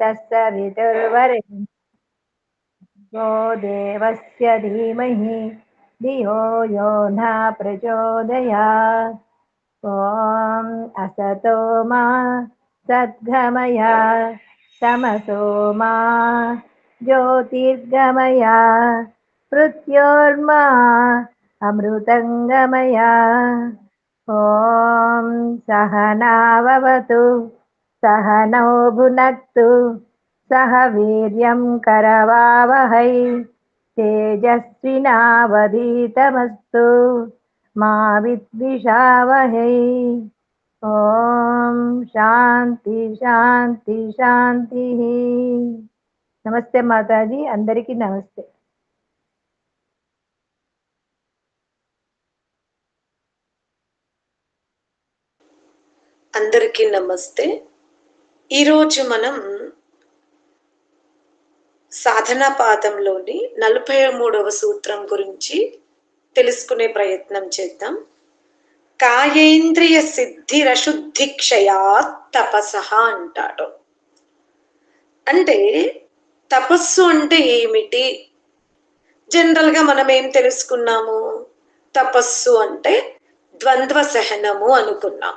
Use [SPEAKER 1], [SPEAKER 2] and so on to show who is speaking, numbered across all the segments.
[SPEAKER 1] तत्सवितुर्वरेण्यं देवस्य धीमहि धियो यो न प्रचोदयात्। ॐ असतो मा सद्गमय तमसो मा ज्योतिर्गमय मृत्योर्मा अमृतङ्गमय। ॐ सहनाववतु सहनौ भुनक्तु सह वीर्यं करवावहै तेजस्विनावधीतमस्तु मा विद्विषावहै। ఓం శాంతి శాంతి శాంతి. నమస్తే మాతాజీ, అందరికీ నమస్తే.
[SPEAKER 2] అందరికీ నమస్తే. ఈరోజు మనం సాధనా పాదంలోని 43వ సూత్రం గురించి తెలుసుకునే ప్రయత్నం చేద్దాం. కాయేంద్రియ సిద్ధిరశుద్ధిక్షయాత్ తపసః అంటాడు. అంటే తపస్సు అంటే ఏమిటి? జనరల్ గా మనం ఏం తెలుసుకున్నాము? తపస్సు అంటే ద్వంద్వ సహనము అనుకున్నాం.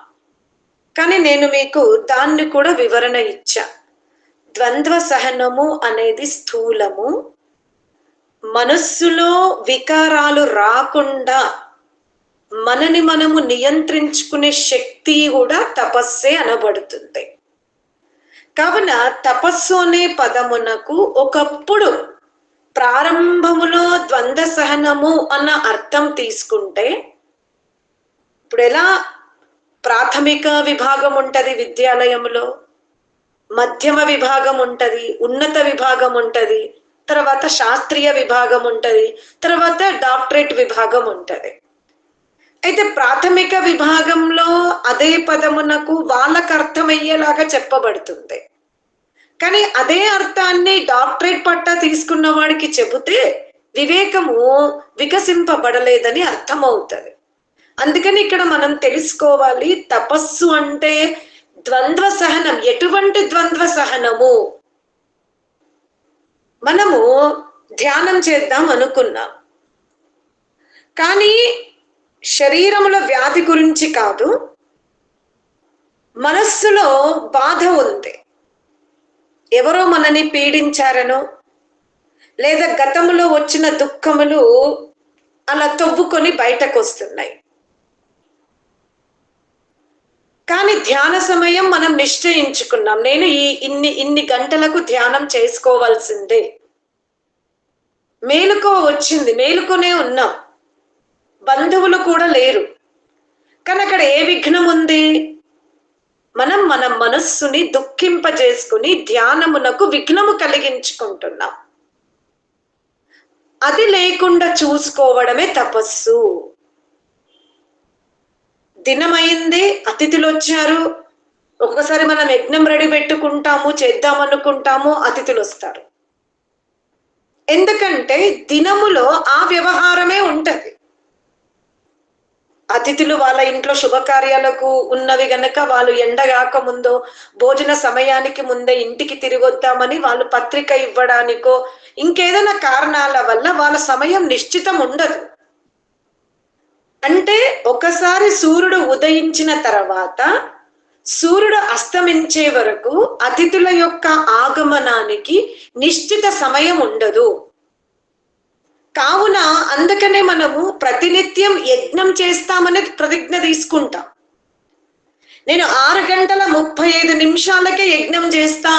[SPEAKER 2] కానీ నేను మీకు దాన్ని కూడా వివరణ ఇచ్చా. ద్వంద్వ సహనము అనేది స్థూలము, మనస్సులో వికారాలు రాకుండా మనని మనము నియంత్రించుకునే శక్తి కూడా తపస్సే అనబడుతుంది. కావున తపస్సు అనే పదమునకు ఒకప్పుడు ప్రారంభములో ద్వంద్వ సహనము అన్న అర్థం తీసుకుంటే, ఇప్పుడు ఎలా ప్రాథమిక విభాగం ఉంటది విద్యాలయంలో, మధ్యమ విభాగం ఉంటది, ఉన్నత విభాగం ఉంటది, తర్వాత శాస్త్రీయ విభాగం ఉంటది, తర్వాత డాక్టరేట్ విభాగం ఉంటది. అయితే ప్రాథమిక విభాగంలో అదే పదమునకు వాళ్ళకు అర్థమయ్యేలాగా చెప్పబడుతుంది. కానీ అదే అర్థాన్ని డాక్టరేట్ పట్టా తీసుకున్న వాడికి చెబితే వివేకము వికసింపబడలేదని అర్థమవుతుంది. అందుకని ఇక్కడ మనం తెలుసుకోవాలి, తపస్సు అంటే ద్వంద్వ సహనం. ఎటువంటి ద్వంద్వ సహనము? మనము ధ్యానం చేద్దాం అనుకున్నాం, కానీ శరీరముల వ్యాధి గురించి కాదు, మనస్సులో బాధ ఉంది. ఎవరో మనని పీడించారనో, లేదా గతంలో వచ్చిన దుఃఖములు అలా తవ్వుకొని బయటకు వస్తున్నాయి. కానీ ధ్యాన సమయం మనం నిశ్చయించుకున్నాం, నేను ఇన్ని గంటలకు ధ్యానం చేసుకోవాల్సిందే. మేలుకో వచ్చింది, మేలుకొనే ఉన్నాం, బంధువులు కూడా లేరు. కానీ అక్కడ ఏ విఘ్నం ఉంది? మనం మన మనస్సుని దుఃఖింపజేసుకుని ధ్యానమునకు విఘ్నము కలిగించుకుంటున్నాం. అది లేకుండా చూసుకోవడమే తపస్సు. దినమైంది, అతిథులు వచ్చారు, ఒక్కొక్కసారి మనం యజ్ఞం రెడీ పెట్టుకుంటాము, చేద్దామనుకుంటాము, అతిథులు వస్తారు. ఎందుకంటే దినములో ఆ వ్యవహారమే ఉంటది. అతిథులు వాళ్ళ ఇంట్లో శుభకార్యాలకు ఉన్నవి గనక వాళ్ళు ఎండగాక ముందో, భోజన సమయానికి ముందే ఇంటికి తిరిగి వద్దామని వాళ్ళు పత్రిక ఇవ్వడానికో ఇంకేదైనా కారణాల వల్ల వాళ్ళ సమయం నిశ్చితం ఉండదు. అంటే ఒకసారి సూర్యుడు ఉదయించిన తర్వాత సూర్యుడు అస్తమించే వరకు అతిథుల యొక్క ఆగమనానికి నిశ్చిత సమయం ఉండదు. కావున అందుకనే మనము ప్రతినిత్యం యజ్ఞం చేస్తామనేది ప్రతిజ్ఞ తీసుకుంటాం. నేను 6:35 యజ్ఞం చేస్తా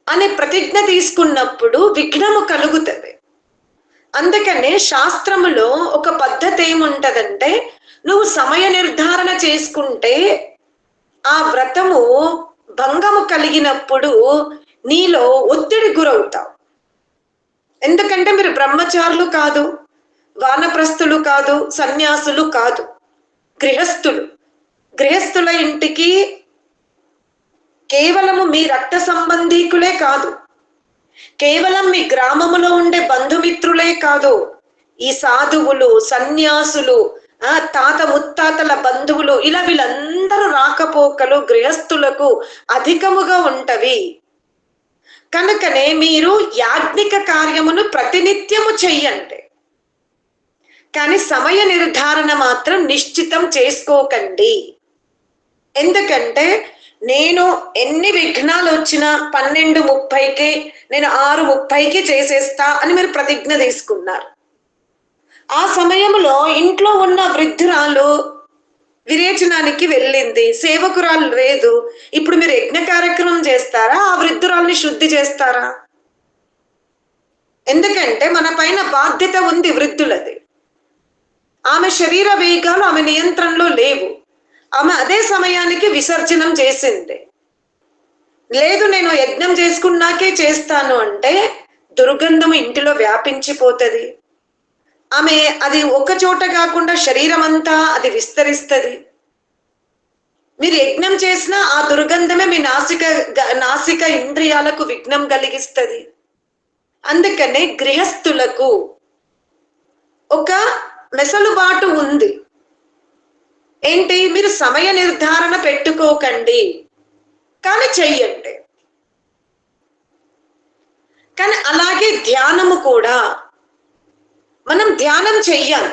[SPEAKER 2] అనే ప్రతిజ్ఞ తీసుకున్నప్పుడు విఘ్నము కలుగుతుంది. అందుకనే శాస్త్రములో ఒక పద్ధతి ఏముంటదంటే, నువ్వు సమయ నిర్ధారణ చేసుకుంటే ఆ వ్రతము భంగము కలిగినప్పుడు నీలో ఒత్తిడి గురవుతావు. ఎందుకంటే మీరు బ్రహ్మచారులు కాదు, వానప్రస్థులు కాదు, సన్యాసులు కాదు, గృహస్థులు. గృహస్థుల ఇంటికి కేవలము మీ రక్త సంబంధీకులే కాదు, కేవలం మీ గ్రామములో ఉండే బంధుమిత్రులే కాదు, ఈ సాధువులు, సన్యాసులు, తాత ముత్తాతల బంధువులు, ఇలా వీళ్ళందరూ రాకపోకలు గృహస్థులకు అధికముగా ఉంటవి. కనుకనే మీరు యాజ్ఞిక కార్యమును ప్రతినిత్యము చెయ్యండి, కానీ సమయ నిర్ధారణ మాత్రం నిశ్చితం చేసుకోకండి. ఎందుకంటే నేను ఎన్ని విఘ్నాలు వచ్చినా 12:30కి, నేను 6:30కి చేసేస్తా అని మీరు ప్రతిజ్ఞ తీసుకున్నారు. ఆ సమయంలో ఇంట్లో ఉన్న వృద్ధురాలు విరేచనానికి వెళ్ళింది, సేవకురాలు లేదు. ఇప్పుడు మీరు యజ్ఞ కార్యక్రమం చేస్తారా, ఆ వృద్ధురాల్ని శుద్ధి చేస్తారా? ఎందుకంటే మన పైన బాధ్యత ఉంది వృద్ధులది. ఆమె శరీర వేగాలు ఆమె నియంత్రణలో లేవు. ఆమె అదే సమయానికి విసర్జనం చేసింది. లేదు నేను యజ్ఞం చేసుకున్నాకే చేస్తాను అంటే దుర్గంధం ఇంటిలో వ్యాపించిపోతుంది. ఆమె అది ఒక చోట కాకుండా శరీరం అంతా అది విస్తరిస్తుంది. మీరు యజ్ఞం చేసినా ఆ దుర్గంధమే మీ నాసిక ఇంద్రియాలకు విఘ్నం కలిగిస్తుంది. అందుకనే గృహస్థులకు ఒక వెసులుబాటు ఉంది. ఏంటి? మీరు సమయ నిర్ధారణ పెట్టుకోకండి, కానీ చెయ్యండి. కానీ అలాగే ధ్యానము కూడా మనం ధ్యానం చెయ్యాలి.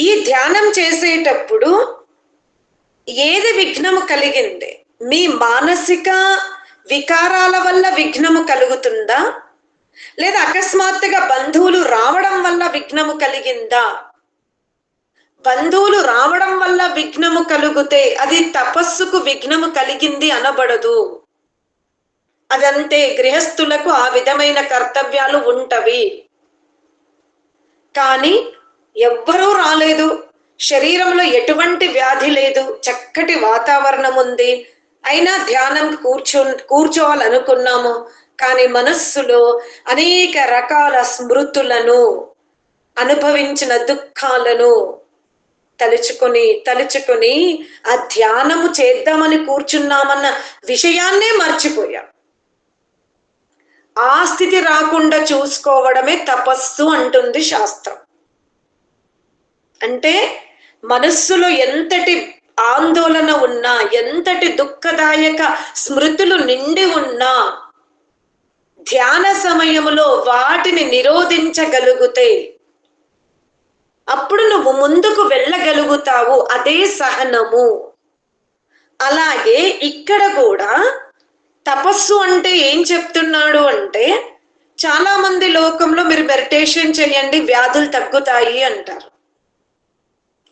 [SPEAKER 2] ఈ ధ్యానం చేసేటప్పుడు ఏది విఘ్నము కలిగింది? మీ మానసిక వికారాల వల్ల విఘ్నము కలుగుతుందా, లేదా అకస్మాత్తుగా బంధువులు రావడం వల్ల విఘ్నము కలిగిందా? బంధువులు రావడం వల్ల విఘ్నము కలిగితే అది తపస్సుకు విఘ్నము కలిగింది అనబడదు. అదంతే, గృహస్థులకు ఆ విధమైన కర్తవ్యాలు ఉంటవి. కానీ ఎవ్వరూ రాలేదు, శరీరంలో ఎటువంటి వ్యాధి లేదు, చక్కటి వాతావరణం ఉంది, అయినా ధ్యానం కూర్చోవాలనుకున్నాము. కానీ మనస్సులో అనేక రకాల స్మృతులను, అనుభవించిన దుఃఖాలను తలుచుకొని ఆ ధ్యానము చేద్దామని కూర్చున్నామన్న విషయాన్నే మర్చిపోయాం. ఆ స్థితి రాకుండా చూసుకోవడమే తపస్సు అంటుంది శాస్త్రం. అంటే మనస్సులో ఎంతటి ఆందోళన ఉన్నా, ఎంతటి దుఃఖదాయక స్మృతులు నిండి ఉన్నా, ధ్యాన సమయములో వాటిని నిరోధించగలిగితే అప్పుడు నువ్వు ముందుకు వెళ్ళగలుగుతావు. అదే సహనము. అలాగే ఇక్కడ కూడా తపస్సు అంటే ఏం చెప్తున్నాడు అంటే, చాలా మంది లోకంలో మీరు మెడిటేషన్ చేయండి వ్యాధులు తగ్గుతాయి అంటారు.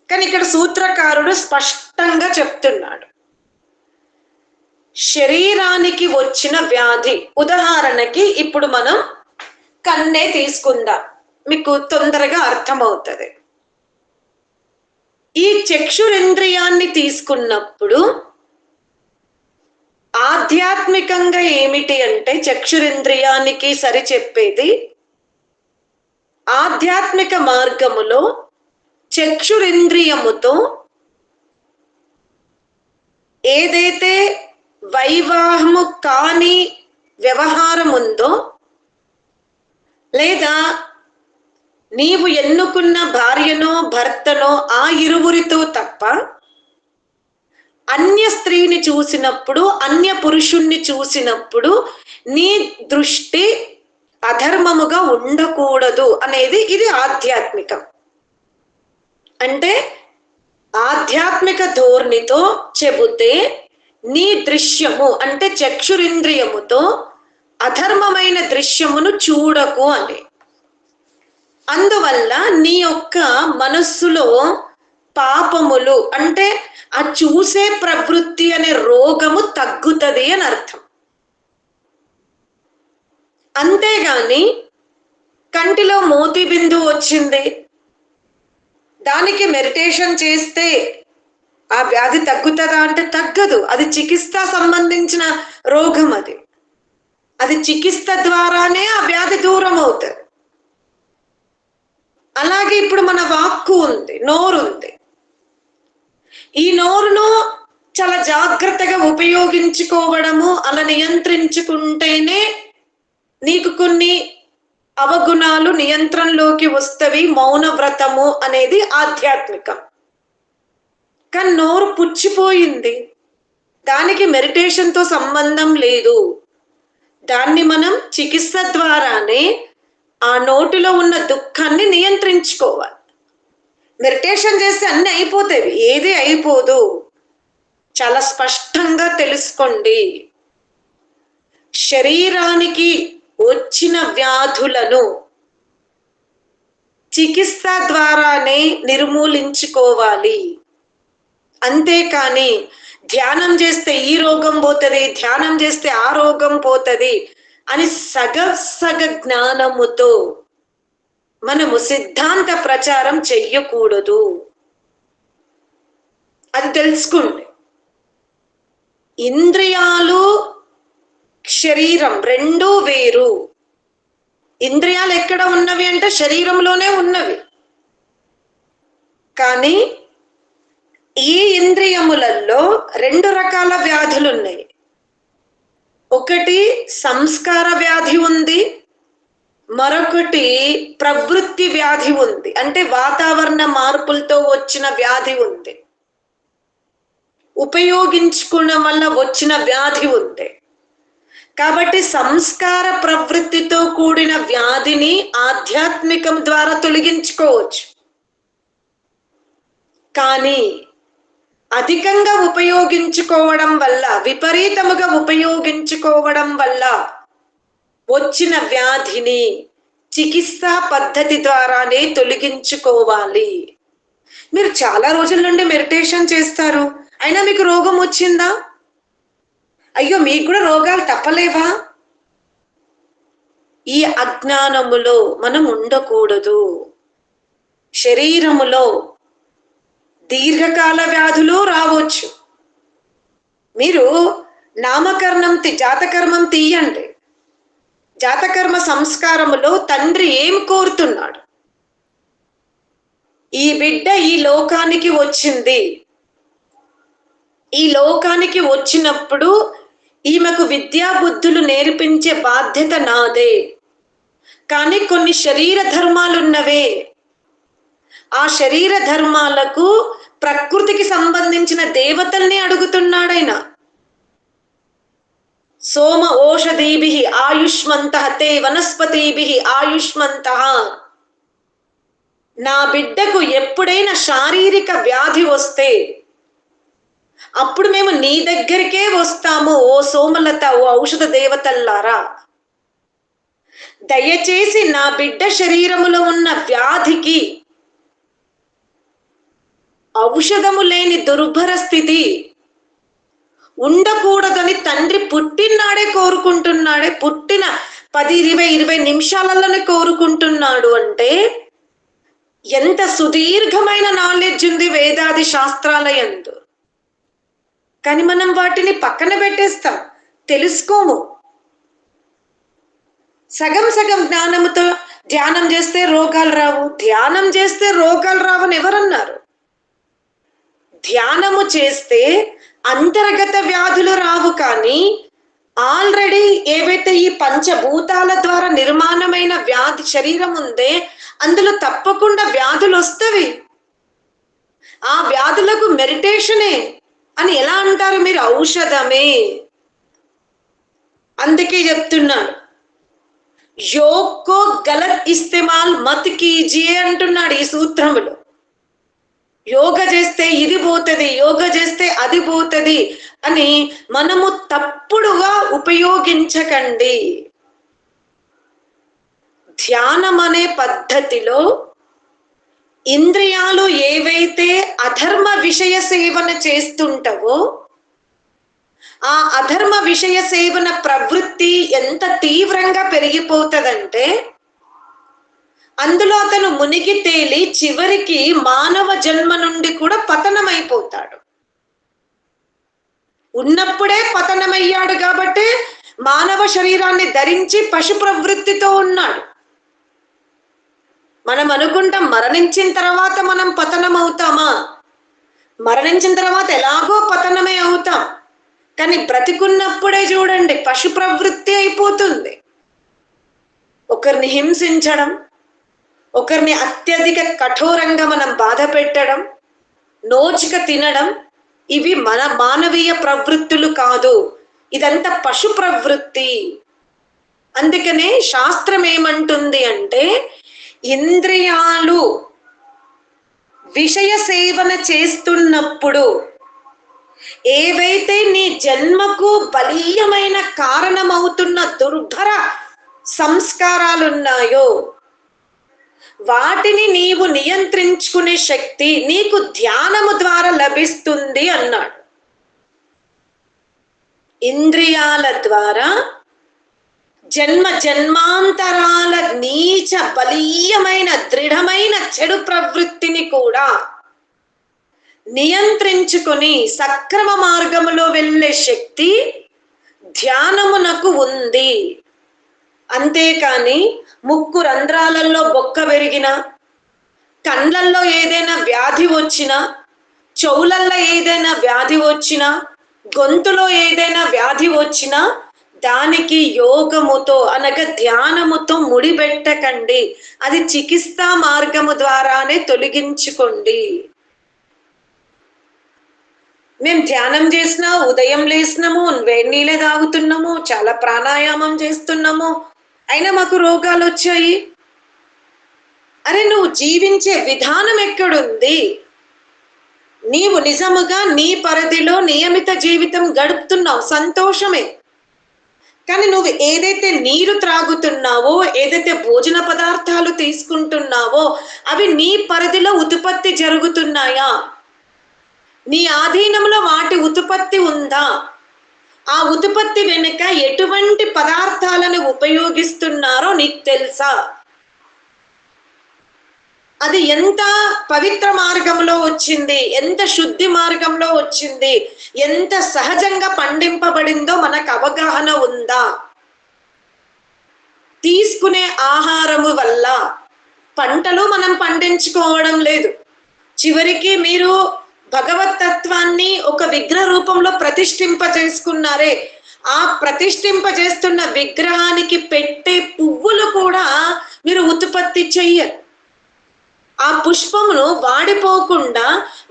[SPEAKER 2] కానీ ఇక్కడ సూత్రకారుడు స్పష్టంగా చెప్తున్నాడు, శరీరానికి వచ్చిన వ్యాధి, ఉదాహరణకి ఇప్పుడు మనం కన్నే తీసుకుందాం, మీకు తొందరగా అర్థమవుతుంది. ఈ చక్షురింద్రియాన్ని తీసుకున్నప్పుడు ఆధ్యాత్మికంగా ఏమిటి అంటే, చక్షురింద్రియానికి సరి చెప్పేది ఆధ్యాత్మిక మార్గములో చక్షురింద్రియముతో ఏదైతే వైవాహము కాని వ్యవహారం ఉందో, లేదా నీవు ఎన్నుకున్న భార్యనో భర్తనో ఆ ఇరువురితో తప్ప అన్య స్త్రీని చూసినప్పుడు, అన్య పురుషుణ్ణి చూసినప్పుడు నీ దృష్టి అధర్మముగా ఉండకూడదు అనేది ఇది ఆధ్యాత్మికం. అంటే ఆధ్యాత్మిక ధోరణితో చెబితే నీ దృశ్యము అంటే చక్షురింద్రియముతో అధర్మమైన దృశ్యమును చూడకు అని. అందువల్ల నీ యొక్క మనస్సులో పాపములు అంటే ఆ చూసే ప్రవృత్తి అనే రోగము తగ్గుతుంది అని అర్థం. అంతేగాని కంటిలో మోతి బిందు వచ్చింది, దానికి మెడిటేషన్ చేస్తే ఆ వ్యాధి తగ్గుతుందా అంటే తగ్గదు. అది చికిత్స సంబంధించిన రోగం. అది చికిత్స ద్వారానే ఆ వ్యాధి దూరం అవుతుంది. అలాగే ఇప్పుడు మన వాక్కు ఉంది, నోరు ఉంది. ఈ నోరును చాలా జాగ్రత్తగా ఉపయోగించుకోవడము, అలా నియంత్రించుకుంటేనే నీకు కొన్ని అవగుణాలు నియంత్రణలోకి వస్తవి. మౌన వ్రతము అనేది ఆధ్యాత్మికం. కానీ నోరు పుచ్చిపోయింది, దానికి మెడిటేషన్తో సంబంధం లేదు. దాన్ని మనం చికిత్స ద్వారానే ఆ నోటిలో ఉన్న దుఃఖాన్ని నియంత్రించుకోవాలి. మెడిటేషన్ చేస్తే అన్ని అయిపోతాయి, ఏది అయిపోదు. చాలా స్పష్టంగా తెలుసుకోండి. శరీరానికి వచ్చిన వ్యాధులను చికిత్స ద్వారానే నిర్మూలించుకోవాలి. అంతేకాని ధ్యానం చేస్తే ఈ రోగం పోతుంది, ధ్యానం చేస్తే ఆ రోగం పోతుంది అని సగ జ్ఞానముతో మనము సిద్ధాంత ప్రచారం చెయ్యకూడదు. అది తెలుసుకోండి. ఇంద్రియాలు శరీరం రెండూ వేరు. ఇంద్రియాలు ఎక్కడ ఉన్నవి అంటే శరీరంలోనే ఉన్నవి. కానీ ఈ ఇంద్రియములలో రెండు రకాల వ్యాధులు ఉన్నాయి. ఒకటి సంస్కార వ్యాధి ఉంది, మరొకటి ప్రవృత్తి వ్యాధి ఉంది. అంటే వాతావరణ మార్పులతో వచ్చిన వ్యాధి ఉంది, ఉపయోగించుకోవడం వల్ల వచ్చిన వ్యాధి ఉంది. కాబట్టి సంస్కార ప్రవృత్తితో కూడిన వ్యాధిని ఆధ్యాత్మికం ద్వారా తొలగించుకోవచ్చు. కానీ అధికంగా ఉపయోగించుకోవడం వల్ల, విపరీతముగా ఉపయోగించుకోవడం వల్ల వచ్చిన వ్యాధిని చికిత్సా పద్ధతి ద్వారానే తొలగించుకోవాలి. మీరు చాలా రోజుల నుండి మెడిటేషన్ చేస్తారు, అయినా మీకు రోగం వచ్చిందా? అయ్యో, మీకు కూడా రోగాలు తప్పలేవా? ఈ అజ్ఞానములో మనం ఉండకూడదు. శరీరములో దీర్ఘకాల వ్యాధులు రావచ్చు. మీరు నామకరణం జాతకర్మం తీయండి. జాతకర్మ సంస్కారములో తండ్రి ఏం కోరుతున్నాడు? ఈ బిడ్డ ఈ లోకానికి వచ్చింది, ఈ లోకానికి వచ్చినప్పుడు ఈమెకు విద్యా బుద్ధులు నేర్పించే బాధ్యత నాదే. కానీ కొన్ని శరీర ధర్మాలున్నవే, ఆ శరీర ధర్మాలకు ప్రకృతికి సంబంధించిన దేవతల్ని అడుగుతున్నాడైన. సోమ ఓషధీభి ఆయుష్మంతః తే వనస్పతిభి ఆయుష్మంతః. నా బిడ్డకు ఎప్పుడైనా శారీరక వ్యాధి వస్తే అప్పుడు మేము నీ దగ్గరికే వస్తాము, ఓ సోమలత, ఓ ఔషధ దేవతల్లారా. దయచేసి నా బిడ్డ శరీరములో ఉన్న వ్యాధికి ఔషధము లేని దుర్భర స్థితి ఉండకూడదని తండ్రి పుట్టినాడే కోరుకుంటున్నాడే. పుట్టిన 10-20 నిమిషాలలోనే కోరుకుంటున్నాడు అంటే ఎంత సుదీర్ఘమైన నాలెడ్జ్ ఉంది వేదాది శాస్త్రాల యందు. కానీ మనం వాటిని పక్కన పెట్టేస్తాం, తెలుసుకోము. సగం జ్ఞానముతో ధ్యానం చేస్తే రోగాలు రావు, ధ్యానం చేస్తే రోగాలు రావని ఎవరన్నారు? ధ్యానము చేస్తే అంతర్గత వ్యాధులు రావు. కానీ ఆల్రెడీ ఏవైతే ఈ పంచభూతాల ద్వారా నిర్మాణమైన వ్యాధి శరీరం ఉందే, అందులో తప్పకుండా వ్యాధులు వస్తవి. ఆ వ్యాధులకు మెడిటేషనే అని ఎలా అంటారు మీరు? ఔషధమే. అందుకే చెప్తున్నాడు, योग को गलत इस्तेमाल मत कीजिए అంటున్నాడు ఈ సూత్రములో. యోగ చేస్తే ఇది పోతుంది, యోగ చేస్తే అది పోతుంది అని మనము తప్పుడుగా ఉపయోగించకండి. ధ్యానం అనే పద్ధతిలో ఇంద్రియాలు ఏవైతే అధర్మ విషయ సేవన చేస్తుంటావో, ఆ అధర్మ విషయ సేవన ప్రవృత్తి ఎంత తీవ్రంగా పెరిగిపోతుందంటే అందులో అతను మునిగి తేలి చివరికి మానవ జన్మ నుండి కూడా పతనమైపోతాడు. ఉన్నప్పుడే పతనమయ్యాడు కాబట్టి మానవ శరీరాన్ని ధరించి పశు ప్రవృత్తితో ఉన్నాడు. మనం అనుకుంటాం మరణించిన తర్వాత మనం పతనం అవుతామా? మరణించిన తర్వాత ఎలాగో పతనమే అవుతాం. కానీ బ్రతికున్నప్పుడే చూడండి పశు ప్రవృత్తి అయిపోతుంది. ఒకరిని హింసించడం, ఒకరిని అత్యధిక కఠోరంగా మనం బాధ పెట్టడం, నోచిక తినడం, ఇవి మన మానవీయ ప్రవృత్తులు కాదు. ఇదంతా పశు ప్రవృత్తి. అందుకనే శాస్త్రం ఏమంటుంది అంటే, ఇంద్రియాలు విషయ సేవన చేస్తున్నప్పుడు ఏవైతే నీ జన్మకు బలీయమైన కారణమవుతున్న దుర్భర సంస్కారాలున్నాయో వాటిని నీవు నియంత్రించుకునే శక్తి నీకు ధ్యానము ద్వారా లభిస్తుంది అన్నాడు. ఇంద్రియాల ద్వారా జన్మ జన్మాంతరాల నీచ బలీయమైన దృఢమైన చెడు ప్రవృత్తిని కూడా నియంత్రించుకొని సక్రమ మార్గములో వెళ్ళే శక్తి ధ్యానమునకు ఉంది. అంతేకాని ముక్కు రంధ్రాలలో బొక్క పెరిగిన, కండ్లల్లో ఏదైనా వ్యాధి వచ్చినా, చెవులల్లో ఏదైనా వ్యాధి వచ్చినా, గొంతులో ఏదైనా వ్యాధి వచ్చినా దానికి యోగముతో అనగా ధ్యానముతో ముడిపెట్టకండి. అది చికిత్సా మార్గము ద్వారానే తొలగించుకోండి. మేము ధ్యానం చేసినా, ఉదయం లేసినాము, వేడి నీళ్ళే తాగుతున్నాము, చాలా ప్రాణాయామం చేస్తున్నాము, అయినా మాకు రోగాలు వచ్చాయి. అరే, నువ్వు జీవించే విధానం ఎక్కడుంది? నీవు నిజముగా నీ పరిధిలో నియమిత జీవితం గడుపుతున్నావు, సంతోషమే. కానీ నువ్వు ఏదైతే నీరు త్రాగుతున్నావో, ఏదైతే భోజన పదార్థాలు తీసుకుంటున్నావో అవి నీ పరిధిలో ఉత్పత్తి జరుగుతున్నాయా? నీ ఆధీనంలో వాటి ఉత్పత్తి ఉందా? ఆ ఉత్పత్తి వెనుక ఎటువంటి పదార్థాలను ఉపయోగిస్తున్నారో నీకు తెలుసా? అది ఎంత పవిత్ర మార్గంలో వచ్చింది, ఎంత శుద్ధి మార్గంలో వచ్చింది, ఎంత సహజంగా పండింపబడిందో మనకు అవగాహన ఉందా? తీసుకునే ఆహారము వల్ల పంటలు మనం పండించుకోవడం లేదు. చివరికి మీరు భగవత్ తత్వాన్ని ఒక విగ్రహ రూపంలో ప్రతిష్ఠింప చేసుకున్నారే, ఆ ప్రతిష్ఠింప చేస్తున్న విగ్రహానికి పెట్టే పువ్వులు కూడా మీరు ఉత్పత్తి చెయ్యరు. ఆ పుష్పమును వాడిపోకుండా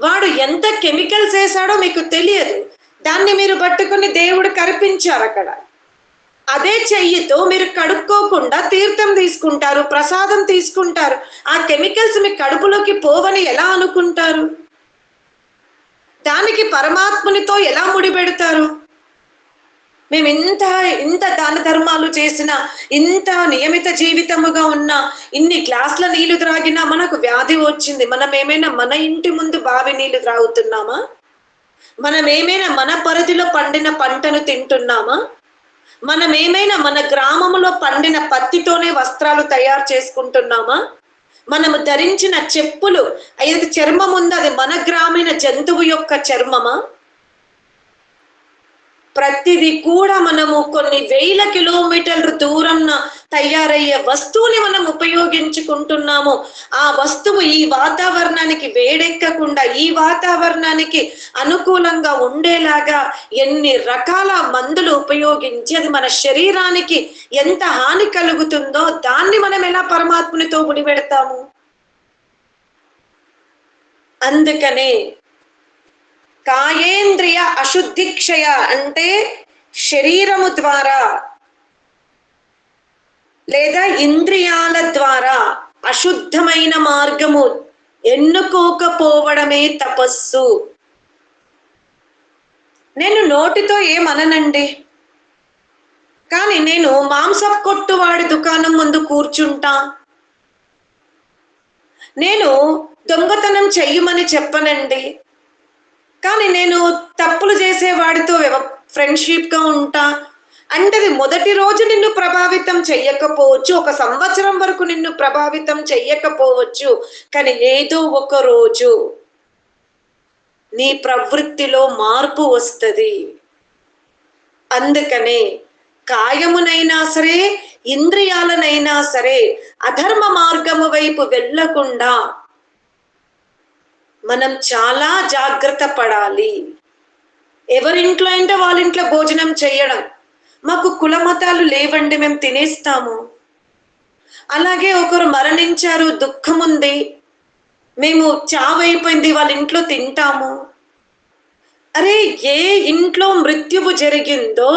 [SPEAKER 2] వాడు ఎంత కెమికల్స్ వేసాడో మీకు తెలియదు. దాన్ని మీరు పట్టుకుని దేవుడికి అర్పించారు. అక్కడ అదే చెయ్యితో మీరు కడుక్కోకుండా తీర్థం తీసుకుంటారు, ప్రసాదం తీసుకుంటారు. ఆ కెమికల్స్ మీ కడుపులోకి పోవని ఎలా అనుకుంటారు? దానికి పరమాత్మునితో ఎలా ముడిపెడతారు? మేము ఇంత దాన ధర్మాలు చేసినా, ఇంత నియమిత జీవితముగా ఉన్నా, ఇన్ని గ్లాసుల నీళ్లు త్రాగినా మనకు వ్యాధి వచ్చింది. మనం ఏమైనా మన ఇంటి ముందు బావి నీళ్లు త్రాగుతున్నామా? మనం ఏమైనా మన పరిధిలో పండిన పంటను తింటున్నామా? మనం ఏమైనా మన గ్రామంలో పండిన పత్తితోనే వస్త్రాలు తయారు చేసుకుంటున్నామా? మనము ధరించిన చెప్పులు ఏదైతే చర్మం ఉందో అది మన గ్రామీణ జంతువు యొక్క చర్మమా? ప్రతిదీ కూడా మనము కొన్ని వేల కిలోమీటర్ల దూరం తయారయ్యే వస్తువుని మనం ఉపయోగించుకుంటున్నాము. ఆ వస్తువు ఈ వాతావరణానికి వేడెక్కకుండా, ఈ వాతావరణానికి అనుకూలంగా ఉండేలాగా ఎన్ని రకాల మందులు ఉపయోగించి అది మన శరీరానికి ఎంత హాని కలుగుతుందో దాన్ని మనం ఎలా పరమాత్మునితో ముడిపెడతాము? అందుకనే కాయేంద్రియ అశుద్ధిక్షయ అంటే శరీరము ద్వారా లేదా ఇంద్రియాల ద్వారా అశుద్ధమైన మార్గము ఎన్నుకోకపోవడమే తపస్సు. నేను నోటితో ఏమననండి, కానీ నేను మాంసపు కొట్టువాడి దుకాణం ముందు కూర్చుంటా. నేను దొంగతనం చెయ్యమని చెప్పనండి, కానీ నేను తప్పులు చేసేవాడితో ఫ్రెండ్షిప్ గా ఉంటా. అంటే అది మొదటి రోజు నిన్ను ప్రభావితం చెయ్యకపోవచ్చు, ఒక సంవత్సరం వరకు నిన్ను ప్రభావితం చెయ్యకపోవచ్చు, కానీ ఏదో ఒక రోజు నీ ప్రవృత్తిలో మార్పు వస్తుంది. అందుకనే కాయమునైనా సరే, ఇంద్రియాలనైనా సరే అధర్మ మార్గము వైపు వెళ్ళకుండా మనం చాలా జాగ్రత్త పడాలి. ఎవరింట్లో అంటే వాళ్ళ ఇంట్లో భోజనం చేయడం. మాకు కుల మతాలు లేవండి, మేము తినేస్తాము. అలాగే ఒకరు మరణించారు, దుఃఖం ఉంది, మేము చావైపోయింది, వాళ్ళ ఇంట్లో తింటాము. అరే, ఏ ఇంట్లో మృత్యువు జరిగిందో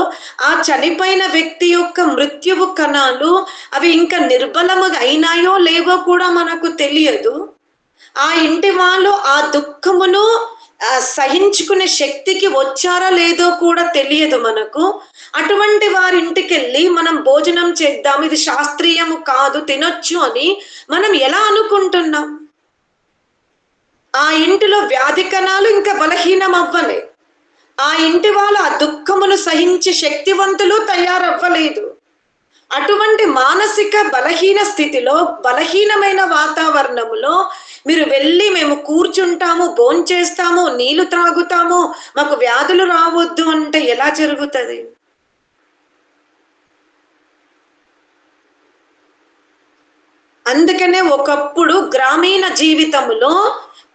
[SPEAKER 2] ఆ చనిపోయిన వ్యక్తి యొక్క మృత్యువు కణాలు అవి ఇంకా నిర్బలము అయినాయో లేవో కూడా మనకు తెలియదు. ఆ ఇంటి వాళ్ళు ఆ దుఃఖమును సహించుకునే శక్తికి వచ్చారా లేదో కూడా తెలియదు మనకు. అటువంటి వారింటికి వెళ్ళి మనం భోజనం చేద్దాం, ఇది శాస్త్రీయము కాదు, తినొచ్చు అని మనం ఎలా అనుకుంటున్నాం? ఆ ఇంటిలో వ్యాధి కణాలు ఇంకా బలహీనం అవ్వలే. ఆ ఇంటి వాళ్ళు ఆ దుఃఖమును సహించి శక్తివంతులు తయారవ్వలేదు. అటువంటి మానసిక బలహీన స్థితిలో, బలహీనమైన వాతావరణములో మీరు వెళ్ళి మేము కూర్చుంటాము, భోంచేస్తాము, నీళ్లు త్రాగుతాము, మాకు వ్యాధులు రావద్దు అంటే ఎలా జరుగుతుంది? అందుకనే ఒకప్పుడు గ్రామీణ జీవితంలో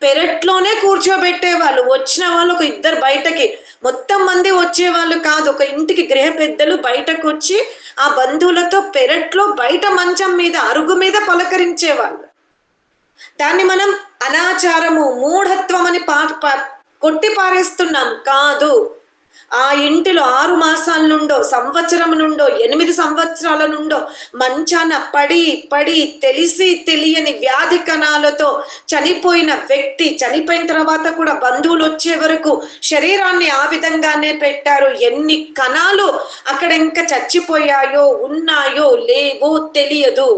[SPEAKER 2] పెరట్లోనే కూర్చోబెట్టేవాళ్ళు. వచ్చిన వాళ్ళు ఒక ఇద్దరు బయటకి, మొత్తం మంది వచ్చేవాళ్ళు కాదు. ఒక ఇంటికి గృహ పెద్దలు బయటకు వచ్చి ఆ బంధువులతో పెరట్లో బయట మంచం మీద, అరుగు మీద పలకరించేవాళ్ళు. దాన్ని మనం అనాచారము, మూఢత్వం అని కొట్టి పారేస్తున్నాం. కాదు, ఆ ఇంటిలో 6 మాసాల నుండో, సంవత్సరం నుండో, 8 సంవత్సరాల నుండో మంచాన పడి పడి తెలిసి తెలియని వ్యాధి కణాలతో చనిపోయిన వ్యక్తి, చనిపోయిన తర్వాత కూడా బంధువులు వచ్చే వరకు శరీరాన్ని ఆ విధంగానే పెట్టారు. ఎన్ని కణాలు అక్కడ ఇంకా చచ్చిపోయాయో, ఉన్నాయో లేవో తెలియదు.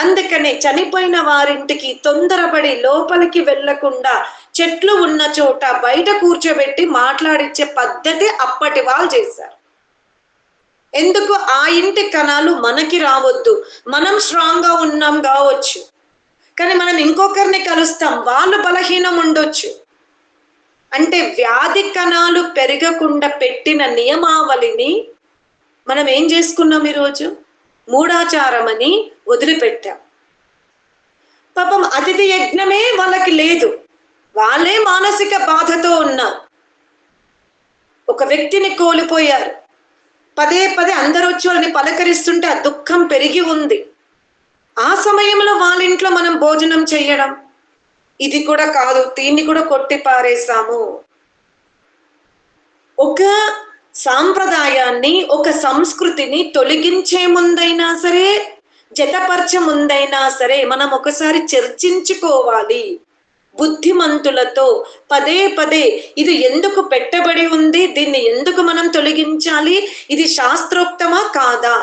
[SPEAKER 2] అందుకనే చనిపోయిన వారింటికి తొందరపడి లోపలికి వెళ్లకుండా చెట్లు ఉన్న చోట బయట కూర్చోబెట్టి మాట్లాడించే పద్ధతి అప్పటి వాళ్ళు చేశారు. ఎందుకు? ఆ ఇంటి కణాలు మనకి రావద్దు. మనం స్ట్రాంగ్ గా ఉన్నాం కావచ్చు, కానీ మనం ఇంకొకరిని కలుస్తాం, వాళ్ళు బలహీనం ఉండొచ్చు. అంటే వ్యాధి కణాలు పెరగకుండా పెట్టిన నియమావళిని మనం ఏం చేసుకున్నాం? ఈరోజు మూఢాచారం అని వదిలిపెట్టాం. పాపం అతిథి యజ్ఞమే వాళ్ళకి లేదు, వాళ్ళే మానసిక బాధతో ఉన్నారు. ఒక వ్యక్తిని కోల్పోయారు, పదే పదే అందరూ వచ్చి వాళ్ళని పలకరిస్తుంటే ఆ దుఃఖం పెరిగి ఉంది. ఆ సమయంలో వాళ్ళ ఇంట్లో మనం భోజనం చెయ్యడం, ఇది కూడా కాదు, దీన్ని కూడా కొట్టి పారేసాము. ఒక సాంప్రదాయాన్ని, ఒక సంస్కృతిని తొలగించే ముందైనా సరే, జతపరచ ముందైనా సరే మనం ఒకసారి చర్చించుకోవాలి బుద్ధిమంతులతో. పదే పదే ఇది ఎందుకు పెట్టబడి ఉంది, దీన్ని ఎందుకు మనం తొలగించాలి, ఇది శాస్త్రోక్తమా కాదా?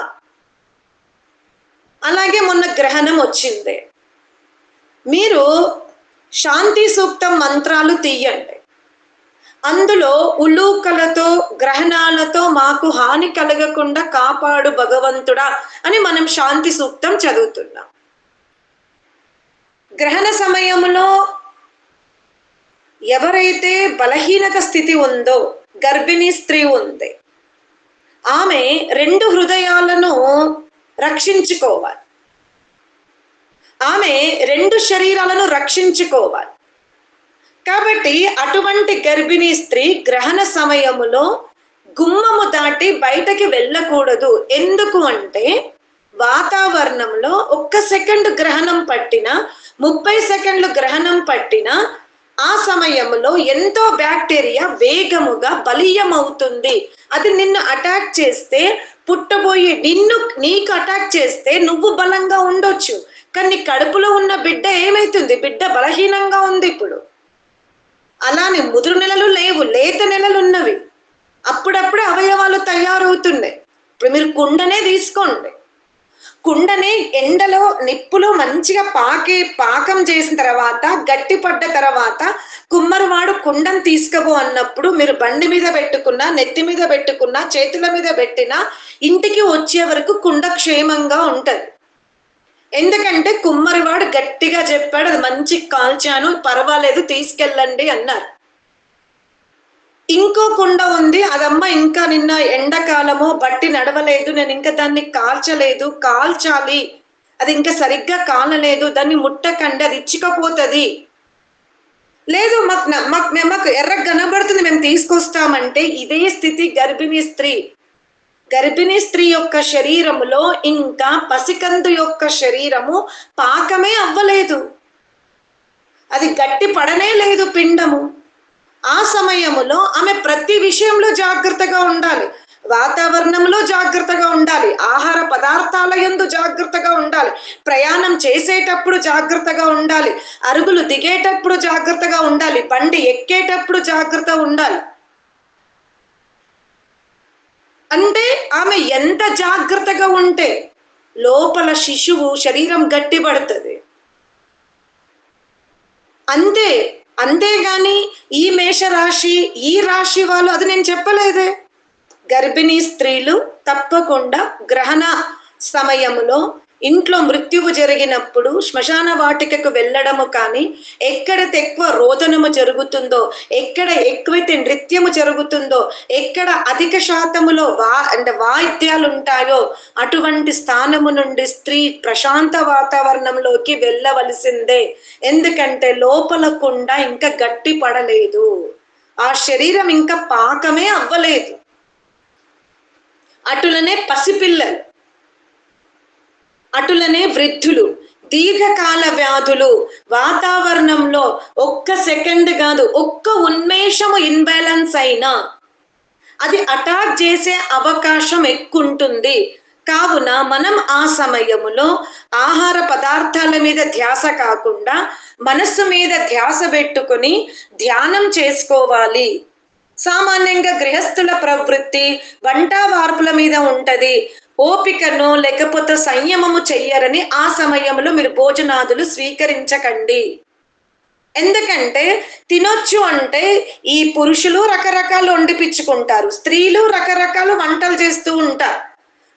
[SPEAKER 2] అలాగే మొన్న గ్రహణం వచ్చింది, మీరు శాంతి సూక్తం మంత్రాలు తీయండి. అందులో ఉలూకలతో, గ్రహణాలతో మాకు హాని కలగకుండా కాపాడు భగవంతుడా అని మనం శాంతి సూక్తం చదువుతున్నాం. గ్రహణ సమయంలో ఎవరైతే బలహీనత స్థితి ఉందో, గర్భిణీ స్త్రీ ఉంది, ఆమె 2 హృదయాలను రక్షించుకోవాలి, ఆమె 2 శరీరాలను రక్షించుకోవాలి. కాబట్టి అటువంటి గర్భిణీ స్త్రీ గ్రహణ సమయములో గుమ్మము దాటి బయటకి వెళ్ళకూడదు. ఎందుకు అంటే వాతావరణంలో 1 సెకండ్ గ్రహణం పట్టినా, 30 సెకండ్లు గ్రహణం పట్టినా ఆ సమయంలో ఎంతో బ్యాక్టీరియా వేగముగా బలీయమవుతుంది. అది నిన్ను అటాక్ చేస్తే, పుట్టబోయే నీకు అటాక్ చేస్తే నువ్వు బలంగా ఉండొచ్చు, కానీ కడుపులో ఉన్న బిడ్డ ఏమైతుంది? బిడ్డ బలహీనంగా ఉంది. ఇప్పుడు అలానే ముదురు నెలలు లేవు, లేత నెలలు ఉన్నవి, అప్పుడప్పుడే అవయవాలు తయారవుతున్నాయి. ఇప్పుడు మీరు కుండనే తీసుకోండి, కుండని ఎండలో నిప్పులో మంచిగా పాకం చేసిన తర్వాత, గట్టి పడ్డ తర్వాత కుమ్మరివాడు కుండను తీసుకుపో అన్నప్పుడు మీరు బండి మీద పెట్టుకున్నా, నెత్తి మీద పెట్టుకున్నా, చేతుల మీద పెట్టినా ఇంటికి వచ్చే వరకు కుండ క్షేమంగా ఉంటది. ఎందుకంటే కుమ్మరివాడు గట్టిగా చెప్పాడు, అది మంచి కాల్చాను, పర్వాలేదు తీసుకెళ్ళండి అన్నారు. ఇంకో కుండ ఉంది, అదమ్మ ఇంకా నిన్న ఎండాకాలమో బట్టి నడవలేదు, నేను ఇంకా దాన్ని కాల్చలేదు, కాల్చాలి, అది ఇంకా సరిగ్గా కాలలేదు, దాన్ని ముట్టకండి, అది ఇచ్చికపోతుంది. లేదు, మాకు ఎర్ర కనబడుతుంది, మేము తీసుకొస్తామంటే ఇదే స్థితి గర్భిణీ స్త్రీ. గర్భిణీ స్త్రీ యొక్క శరీరములో ఇంకా పసికందు యొక్క శరీరము పాకమే అవ్వలేదు, అది గట్టి పడనే లేదు పిండము. ఆ సమయములో ఆమె ప్రతి విషయంలో జాగ్రత్తగా ఉండాలి, వాతావరణంలో జాగ్రత్తగా ఉండాలి, ఆహార పదార్థాల యందు జాగ్రత్తగా ఉండాలి, ప్రయాణం చేసేటప్పుడు జాగ్రత్తగా ఉండాలి, అరుగులు దిగేటప్పుడు జాగ్రత్తగా ఉండాలి, బండి ఎక్కేటప్పుడు జాగ్రత్త ఉండాలి. అంటే ఆమె ఎంత జాగ్రత్తగా ఉంటే లోపల శిశువు శరీరం గట్టిపడుతుంది. అంతేగాని ఈ మేషరాశి ఈ రాశి వాళ్ళు అది నేను చెప్పలేదే. గర్భిణీ స్త్రీలు తప్పకుండా గ్రహణ సమయములో ఇంట్లో మృత్యువు జరిగినప్పుడు శ్మశాన వాటికకు వెళ్ళడము కానీ, ఎక్కడైతే ఎక్కువ రోదనము జరుగుతుందో, ఎక్కడ ఎక్కువైతే నృత్యము జరుగుతుందో, ఎక్కడ అధిక శాతములో వాయిద్యాలు ఉంటాయో అటువంటి స్థానము నుండి స్త్రీ ప్రశాంత వాతావరణంలోకి వెళ్ళవలసిందే. ఎందుకంటే లోపల కుండ ఇంకా గట్టి పడలేదు, ఆ శరీరం ఇంకా పాకమే అవ్వలేదు. అటులనే పసిపిల్లలు, అటులనే వృద్ధులు, దీర్ఘకాల వ్యాధులు, వాతావరణంలో ఒక్క సెకండ్ కాదు, ఒక్క ఉన్మేషము ఇన్బ్యాలెన్స్ అయినా అది అటాక్ చేసే అవకాశం ఎక్కువ ఉంటుంది. కావున మనం ఆ సమయములో ఆహార పదార్థాల మీద ధ్యాస కాకుండా మనస్సు మీద ధ్యాస పెట్టుకుని ధ్యానం చేసుకోవాలి. సామాన్యంగా గృహస్థుల ప్రవృత్తి వంట వార్పుల మీద ఉంటది, ఓపికను లేకపోతే సంయమము చెయ్యరని ఆ సమయంలో మీరు భోజనాదులు స్వీకరించకండి. ఎందుకంటే తినొచ్చు అంటే ఈ పురుషులు రకరకాలు వండిపించుకుంటారు, స్త్రీలు రకరకాల వంటలు చేస్తూ ఉంటారు.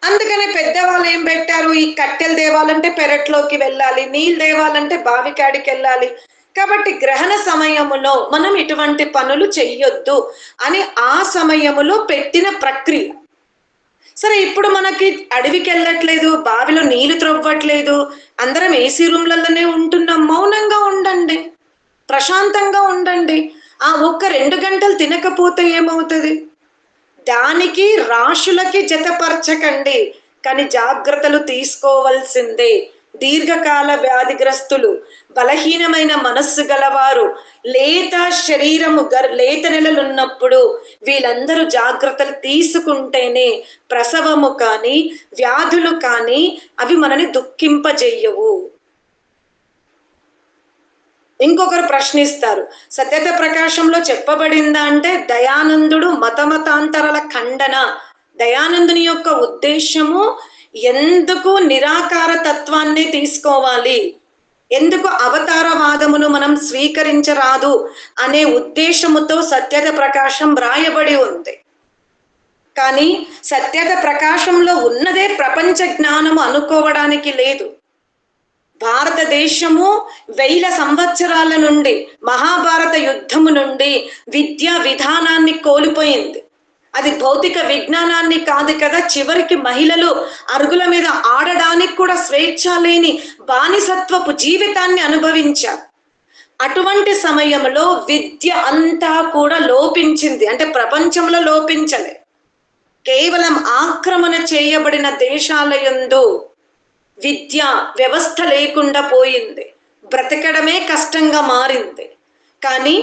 [SPEAKER 2] అందుకని పెద్దవాళ్ళు ఏం పెట్టారు, ఈ కట్టెలు తేవాలంటే పెరట్లోకి వెళ్ళాలి, నీళ్ళు తేవాలంటే బావికాడికి వెళ్ళాలి. కాబట్టి గ్రహణ సమయములో మనం ఇటువంటి పనులు చెయ్యొద్దు అని ఆ సమయములో పెట్టిన ప్రక్రియ. సరే, ఇప్పుడు మనకి అడవికి వెళ్ళట్లేదు, బావిలో నీళ్లు త్రవ్వట్లేదు, అందరం ఏసీ రూమ్లలోనే ఉంటున్నాం. మౌనంగా ఉండండి, ప్రశాంతంగా ఉండండి. ఆ ఒక్క 2 గంటలు తినకపోతే ఏమవుతుంది? దానికి రాశులకి జతపరచకండి, కానీ జాగ్రత్తలు తీసుకోవాల్సిందే. దీర్ఘకాల వ్యాధిగ్రస్తులు, బలహీనమైన మనస్సు గలవారు, లేత శరీరము లేత నెలలున్నప్పుడు వీళ్ళందరూ జాగ్రత్తలు తీసుకుంటేనే ప్రసవము కానీ వ్యాధులు కానీ అవి మనని దుఃఖింపజెయ్యవు. ఇంకొకరు ప్రశ్నిస్తారు, సత్యత ప్రకాశంలో చెప్పబడిందా అంటే దయానందుడు మతమతాంతరాల ఖండన. దయానందుని యొక్క ఉద్దేశము ఎందుకు నిరాకార తత్వాన్ని తీసుకోవాలి, ఎందుకు అవతారవాదమును మనం స్వీకరించరాదు అనే ఉద్దేశముతో సత్యత ప్రకాశం రాయబడి ఉంది. కానీ సత్యత ప్రకాశంలో ఉన్నదే ప్రపంచ జ్ఞానము అనుకోవడానికి లేదు. భారతదేశము 1000 సంవత్సరాల నుండి మహాభారత యుద్ధము నుండి విద్యా విధానాన్ని కోల్పోయింది. అది భౌతిక విజ్ఞానాన్ని కాదు కదా, చివరికి మహిళలు అరుగుల మీద ఆడడానికి కూడా స్వేచ్ఛ లేని బానిసత్వపు జీవితాన్ని అనుభవించారు. అటువంటి సమయంలో విద్య అంతా కూడా లోపించింది. అంటే ప్రపంచంలో లోపించలే, కేవలం ఆక్రమణ చేయబడిన దేశాల యందు విద్యా వ్యవస్థ లేకుండా పోయింది, బ్రతకడమే కష్టంగా మారింది. కానీ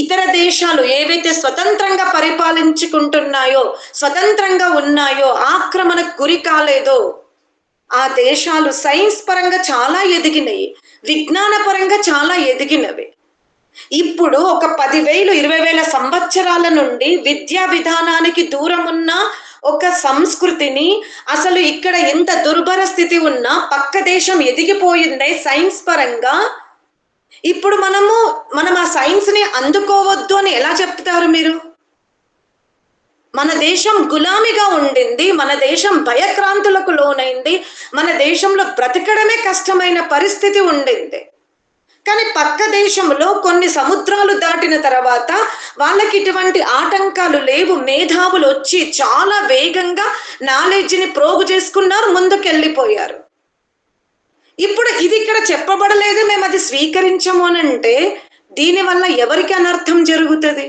[SPEAKER 2] ఇతర దేశాలు ఏవైతే స్వతంత్రంగా పరిపాలించుకుంటున్నాయో, స్వతంత్రంగా ఉన్నాయో, ఆక్రమణకు గురి కాలేదో ఆ దేశాలు సైన్స్ పరంగా చాలా ఎదిగినవి, విజ్ఞాన పరంగా చాలా ఎదిగినవి. ఇప్పుడు ఒక 10,000 20,000 సంవత్సరాల నుండి విద్యా విధానానికి దూరం ఉన్న ఒక సంస్కృతిని, అసలు ఇక్కడ ఎంత దుర్భర స్థితి ఉన్నా పక్క దేశం ఎదిగిపోయిందే సైన్స్ పరంగా. ఇప్పుడు మనం ఆ సైన్స్ ని అందుకోవద్దు అని ఎలా చెప్తారు మీరు? మన దేశం గులామిగా ఉండింది, మన దేశం భయక్రాంతులకు లోనైంది, మన దేశంలో బ్రతకడమే కష్టమైన పరిస్థితి ఉండింది. కానీ పక్క దేశంలో కొన్ని సముద్రాలు దాటిన తర్వాత వాళ్ళకి ఇటువంటి ఆటంకాలు లేవు, మేధావులు వచ్చి చాలా వేగంగా నాలెడ్జ్ని ప్రోగు చేసుకున్నారు, ముందుకెళ్ళిపోయారు. ఇప్పుడు ఇది ఇక్కడ చెప్పబడలేదు, మేము అది స్వీకరించము అని అంటే దీనివల్ల ఎవరికి అనర్థం జరుగుతుంది?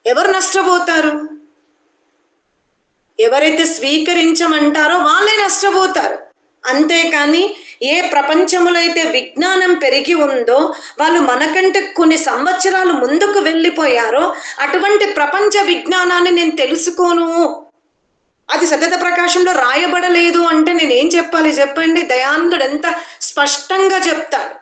[SPEAKER 2] ఎవరు నష్టపోతారు? ఎవరైతే స్వీకరించమంటారో వాళ్ళే నష్టపోతారు. అంతేకాని ఏ ప్రపంచంలో అయితే విజ్ఞానం పెరిగి ఉందో, వాళ్ళు మనకంటే కొన్ని సంవత్సరాలు ముందుకు వెళ్ళిపోయారో, అటువంటి ప్రపంచ విజ్ఞానాన్ని నేను తెలుసుకోను, అది సతత ప్రకాశంలో రాయబడలేదు అంటే నేనేం చెప్పాలి చెప్పండి? దయానందుడు ఎంత స్పష్టంగా చెప్తాడు.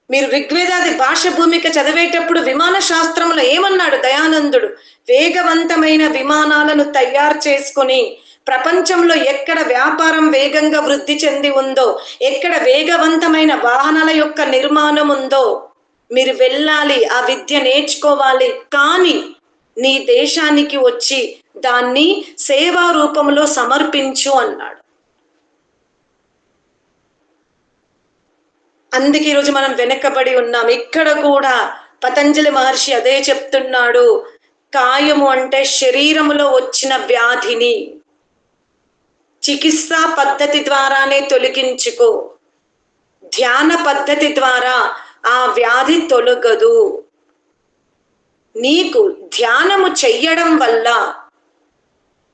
[SPEAKER 2] మీరు ఋగ్వేదాది భాష భూమిక చదివేటప్పుడు విమాన శాస్త్రంలో ఏమన్నాడు దయానందుడు? వేగవంతమైన విమానాలను తయారు చేసుకొని ప్రపంచంలో ఎక్కడ వ్యాపారం వేగంగా వృద్ధి చెంది ఉందో, ఎక్కడ వేగవంతమైన వాహనాల యొక్క నిర్మాణం ఉందో మీరు వెళ్ళాలి, ఆ విద్య నేర్చుకోవాలి, కానీ నీ దేశానికి వచ్చి దాన్ని సేవా రూపంలో సమర్పించు అన్నాడు. అందుకే ఈరోజు మనం వెనకబడి ఉన్నాం. ఇక్కడ కూడా పతంజలి మహర్షి అదే చెప్తున్నాడు. కాయము అంటే శరీరములో వచ్చిన వ్యాధిని చికిత్సా పద్ధతి ద్వారానే తొలగించుకో, ధ్యాన పద్ధతి ద్వారా ఆ వ్యాధి తొలగదు. నీకు ధ్యానము చెయ్యడం వల్ల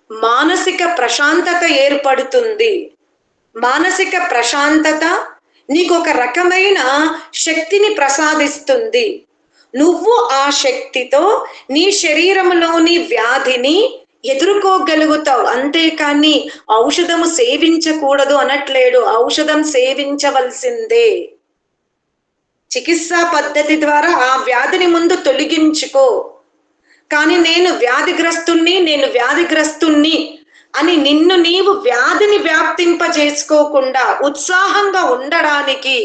[SPEAKER 2] మానసిక ప్రశాంతత ఏర్పడుతుంది. మానసిక ప్రశాంతత నీకు ఒక రకమైన శక్తిని ప్రసాదిస్తుంది. నువ్వు ఆ శక్తితో నీ శరీరంలోని వ్యాధిని ఎదుర్కోగలుగుతావు. అంతేకాని ఔషధము సేవించకూడదు అనట్లేడు. ఔషధం సేవించవలసిందే. చికిత్సా పద్ధతి ద్వారా ఆ వ్యాధిని ముందు తొలగించుకో. కానీ నేను వ్యాధిగ్రస్తుణ్ణి అని నిన్ను నీవు వ్యాధిని వ్యాప్తింపజేసుకోకుండా ఉత్సాహంగా ఉండడానికి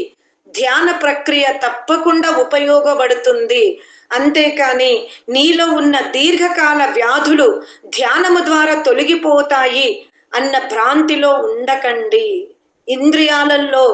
[SPEAKER 2] ధ్యాన ప్రక్రియ తప్పకుండా ఉపయోగపడుతుంది. అంతేకాని నీలో ఉన్న దీర్ఘకాల వ్యాధులు ధ్యానము ద్వారా తొలగిపోతాయి అన్న భ్రాంతిలో ఉండకండి. ఇంద్రియాలలో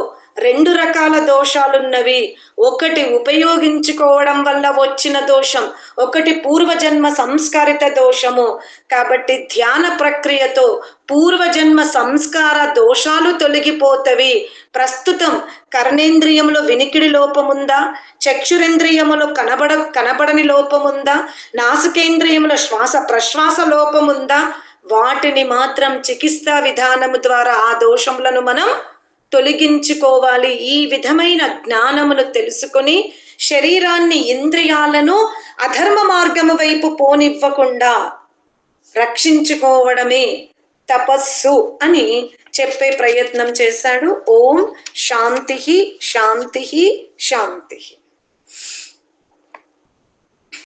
[SPEAKER 2] 2 రకాల దోషాలున్నవి. ఒకటి ఉపయోగించుకోవడం వల్ల వచ్చిన దోషం, ఒకటి పూర్వజన్మ సంస్కారిత దోషము. కాబట్టి ధ్యాన ప్రక్రియతో పూర్వజన్మ సంస్కార దోషాలు తొలగిపోతవి. ప్రస్తుతం కర్ణేంద్రియంలో వినికిడి లోపముందా, చక్షురేంద్రియములో కనబడని లోపముందా, నాసికేంద్రియంలో శ్వాస ప్రశ్వాస లోపముందా, వాటిని మాత్రం చికిత్సా విధానము ద్వారా ఆ దోషములను మనం తొలగించుకోవాలి. ఈ విధమైన జ్ఞానమును తెలుసుకొని శరీరాన్ని, ఇంద్రియాలను అధర్మ మార్గము వైపు పోనివ్వకుండా రక్షించుకోవడమే తపస్సు అని చెప్పే ప్రయత్నం చేశాడు. ఓం శాంతి శాంతి శాంతి.